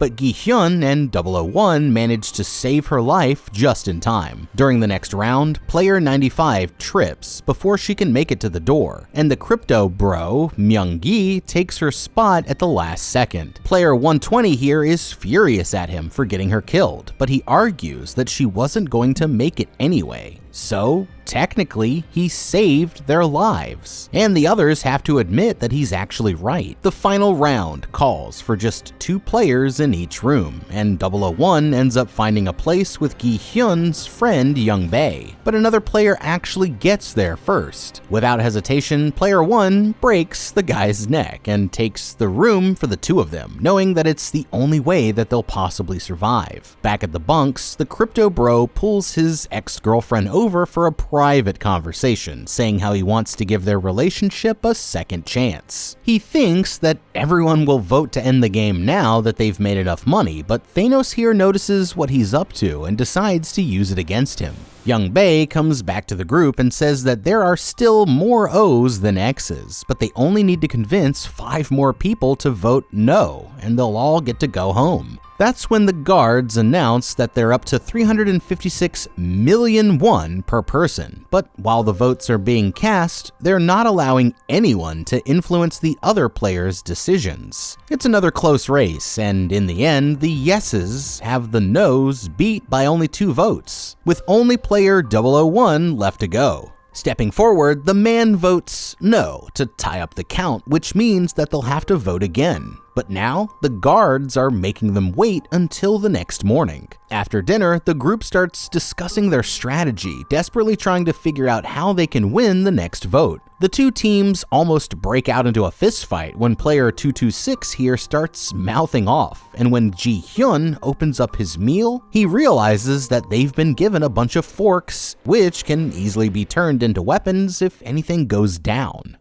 but Gi-hyun and 001 manage to save her life just in time. During the next round, player 95 trips before she can make it to the door, and the crypto bro, Myung-gi, takes her spot at the last second. Player 120 here is furious at him for getting her killed, but he argues that she wasn't going to make it anyway. So, technically, he saved their lives. And the others have to admit that he's actually right. The final round calls for just 2 players in each room, and 001 ends up finding a place with Gi-hyun's friend Young-bae. But another player actually gets there first. Without hesitation, player 1 breaks the guy's neck and takes the room for the 2 of them, knowing that it's the only way that they'll possibly survive. Back at the bunks, the crypto bro pulls his ex-girlfriend over for a private conversation, saying how he wants to give their relationship a second chance. He thinks that everyone will vote to end the game now that they've made enough money, but Thanos here notices what he's up to and decides to use it against him. Young-bae comes back to the group and says that there are still more O's than X's, but they only need to convince 5 more people to vote no, and they'll all get to go home. That's when the guards announce that they're up to 356 million won per person. But while the votes are being cast, they're not allowing anyone to influence the other players' decisions. It's another close race, and in the end, the yeses have the noes beat by only 2 votes, with only player 001 left to go. Stepping forward, the man votes no to tie up the count, which means that they'll have to vote again. But now, the guards are making them wait until the next morning. After dinner, the group starts discussing their strategy, desperately trying to figure out how they can win the next vote. The 2 teams almost break out into a fistfight when player 226 here starts mouthing off, and when Gi-hyun opens up his meal, he realizes that they've been given a bunch of forks, which can easily be turned into weapons if anything goes down.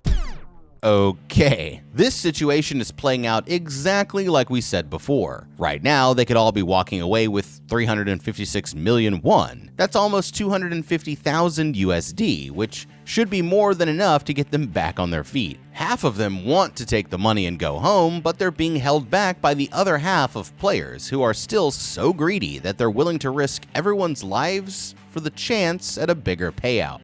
Okay, this situation is playing out exactly like we said before. Right now, they could all be walking away with 356 million won. That's almost 250,000 USD, which should be more than enough to get them back on their feet. Half of them want to take the money and go home, but they're being held back by the other half of players who are still so greedy that they're willing to risk everyone's lives for the chance at a bigger payout.